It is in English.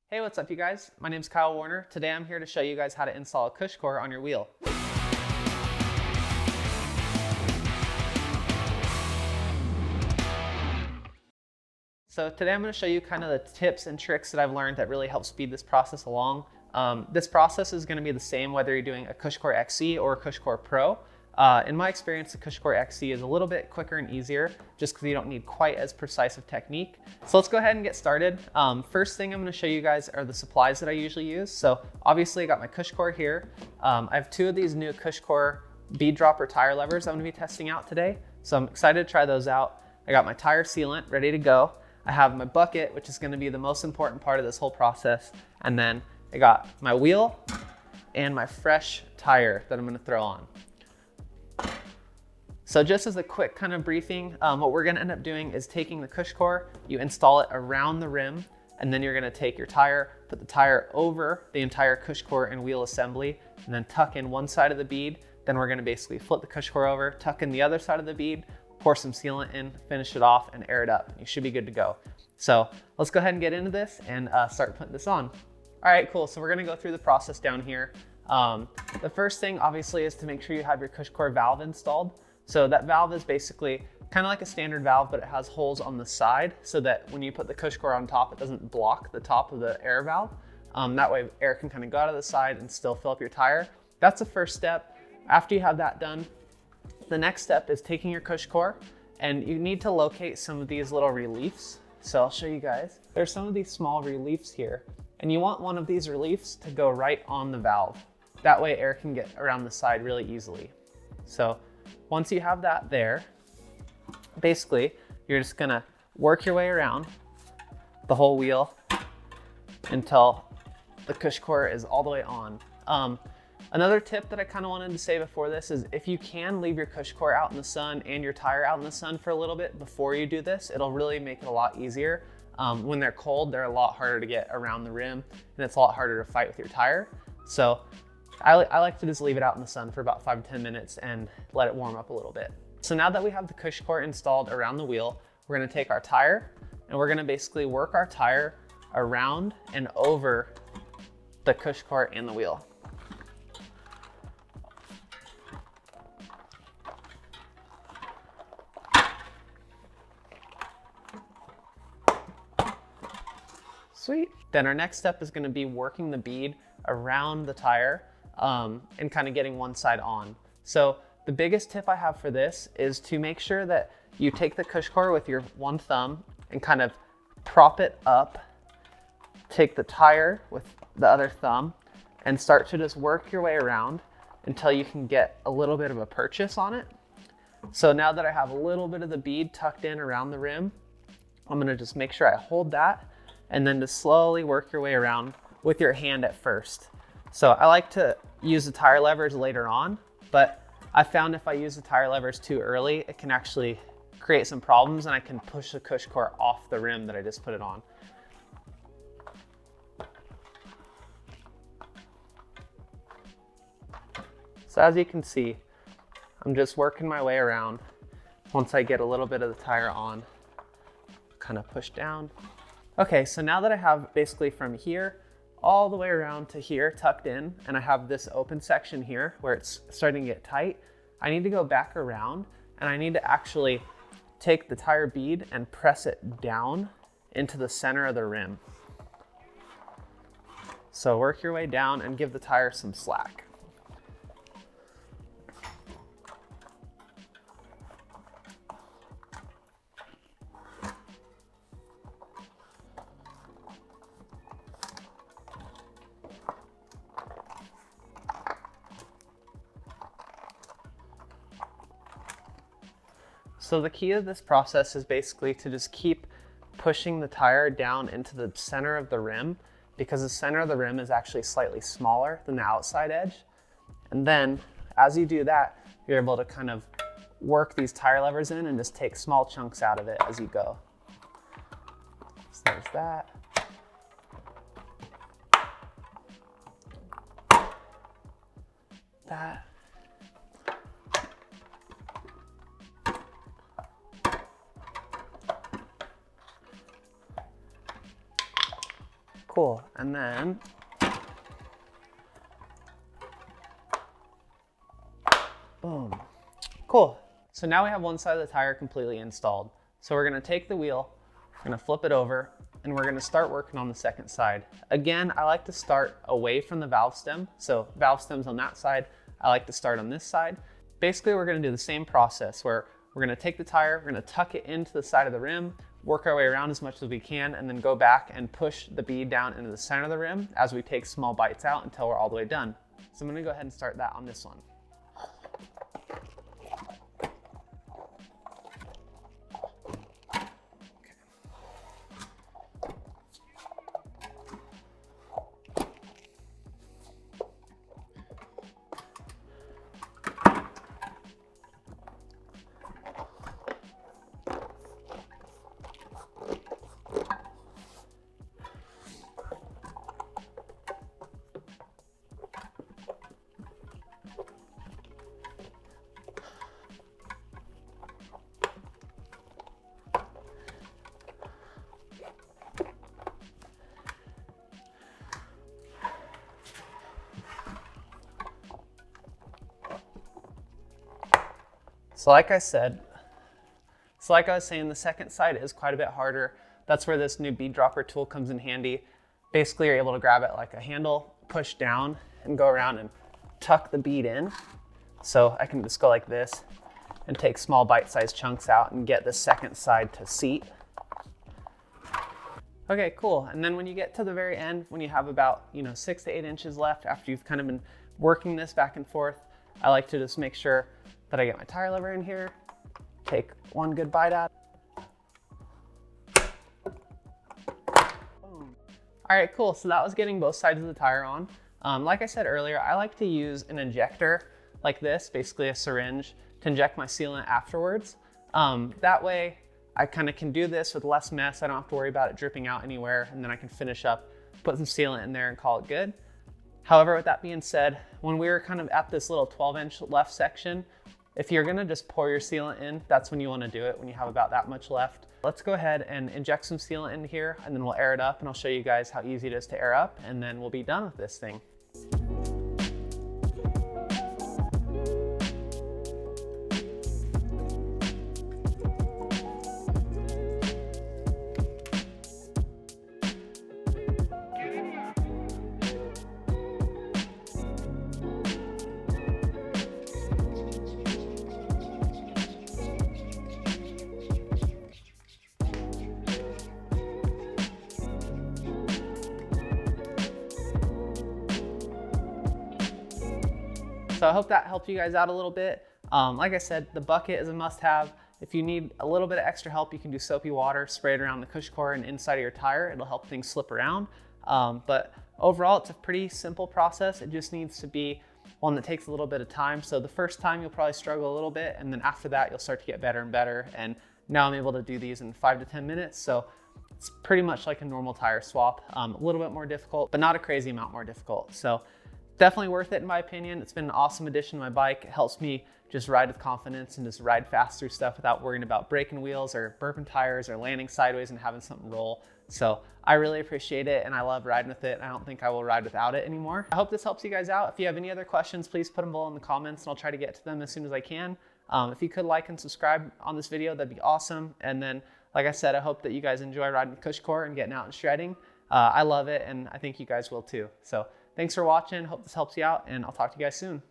Hey, what's up you guys? My name's Kyle Warner. Today I'm here to show you guys how to install a Cushcore on your wheel. So today I'm going to show you kind of the tips and tricks that I've learned that really help speed this process along. This process is going to be the same whether you're doing a Cushcore XC or a Cushcore Pro. In my experience, the Cushcore XC is a little bit quicker and easier just because you don't need quite as precise of technique. So let's go ahead and get started. First thing I'm going to show you guys are the supplies that I usually use. So obviously I got my Cushcore here. I have two of these new Cushcore bead dropper tire levers I'm going to be testing out today. So I'm excited to try those out. I got my tire sealant ready to go. I have my bucket, which is going to be the most important part of this whole process. And then I got my wheel and my fresh tire that I'm going to throw on. So just as a quick kind of briefing, what we're gonna end up doing is taking the Cushcore, you install it around the rim, and then you're gonna take your tire, put the tire over the entire Cushcore and wheel assembly, and then tuck in one side of the bead. Then we're gonna basically flip the Cushcore over, tuck in the other side of the bead, pour some sealant in, finish it off, and air it up. You should be good to go. So let's go ahead and get into this and start putting this on. All right, cool, so we're gonna go through the process down here. The first thing obviously is to make sure you have your Cushcore valve installed. So that valve is basically kind of like a standard valve, but it has holes on the side so that when you put the Cushcore on top, it doesn't block the top of the air valve. That way air can kind of go out of the side and still fill up your tire. That's the first step. After you have that done, the next step is taking your Cushcore, and you need to locate some of these little reliefs. So I'll show you guys. There's some of these small reliefs here, and you want one of these reliefs to go right on the valve. That way air can get around the side really easily. So once you have that there, basically, you're just gonna work your way around the whole wheel until the Cushcore is all the way on. Another tip that I kind of wanted to say before this is if you can leave your Cushcore out in the sun and your tire out in the sun for a little bit before you do this, it'll really make it a lot easier. When they're cold, they're a lot harder to get around the rim, and it's a lot harder to fight with your tire. So I like to just leave it out in the sun for about 5 to 10 minutes and let it warm up a little bit. So now that we have the Cushcore installed around the wheel, we're gonna take our tire and we're gonna basically work our tire around and over the Cushcore and the wheel. Sweet. Then our next step is gonna be working the bead around the tire and kind of getting one side on. So the biggest tip I have for this is to make sure that you take the Cushcore with your one thumb and kind of prop it up, take the tire with the other thumb, and start to just work your way around until you can get a little bit of a purchase on it. So now that I have a little bit of the bead tucked in around the rim, I'm gonna just make sure I hold that and then just slowly work your way around with your hand at first. So I like to use the tire levers later on, but I found if I use the tire levers too early, it can actually create some problems and I can push the Cushcore off the rim that I just put it on. So as you can see, I'm just working my way around. Once I get a little bit of the tire on, kind of push down. Okay, so now that I have basically from here all the way around to here tucked in, and I have this open section here where it's starting to get tight, I need to go back around and I need to actually take the tire bead and press it down into the center of the rim. So work your way down and give the tire some slack. So the key of this process is basically to just keep pushing the tire down into the center of the rim, because the center of the rim is actually slightly smaller than the outside edge. And then as you do that, you're able to kind of work these tire levers in and just take small chunks out of it as you go. So there's that. That. Cool. And then boom. Cool. So now we have one side of the tire completely installed. So we're gonna take the wheel, we're gonna flip it over, and we're gonna start working on the second side. Again, I like to start away from the valve stem. So valve stem's on that side. I like to start on this side. Basically, we're gonna do the same process where we're gonna take the tire, we're gonna tuck it into the side of the rim, work our way around as much as we can, and then go back and push the bead down into the center of the rim as we take small bites out until we're all the way done. So I'm gonna go ahead and start that on this one. So like I was saying, the second side is quite a bit harder. That's where this new bead dropper tool comes in handy. Basically, you're able to grab it like a handle, push down, and go around and tuck the bead in. So I can just go like this and take small bite-sized chunks out and get the second side to seat. Okay, cool. And then when you get to the very end, when you have about 6 to 8 inches left after you've kind of been working this back and forth, I like to just make sure that I get my tire lever in here, take one good bite out. Boom. All right, cool. So that was getting both sides of the tire on. Like I said earlier, I like to use an injector like this, basically a syringe, to inject my sealant afterwards. That way I kind of can do this with less mess. I don't have to worry about it dripping out anywhere, and then I can finish up, put some sealant in there and call it good. However, with that being said, when we were kind of at this little 12-inch left section, if you're gonna just pour your sealant in, that's when you wanna do it, when you have about that much left. Let's go ahead and inject some sealant in here, and then we'll air it up, and I'll show you guys how easy it is to air up, and then we'll be done with this thing. So I hope that helped you guys out a little bit. Like I said, the bucket is a must-have. If you need a little bit of extra help, you can do soapy water, spray it around the Cushcore and inside of your tire. It'll help things slip around. But overall, it's a pretty simple process. It just needs to be one that takes a little bit of time. So the first time you'll probably struggle a little bit, and then after that, you'll start to get better and better. And now I'm able to do these in 5 to 10 minutes. So it's pretty much like a normal tire swap. A little bit more difficult, but not a crazy amount more difficult. So definitely worth it in my opinion. It's been an awesome addition to my bike. It helps me just ride with confidence and just ride fast through stuff without worrying about breaking wheels or burping tires or landing sideways and having something roll. So I really appreciate it and I love riding with it. I don't think I will ride without it anymore. I hope this helps you guys out. If you have any other questions, please put them below in the comments and I'll try to get to them as soon as I can. If you could like and subscribe on this video, that'd be awesome. And then, like I said, I hope that you guys enjoy riding with Cushcore and getting out and shredding. I love it and I think you guys will too. So thanks for watching. Hope this helps you out and I'll talk to you guys soon.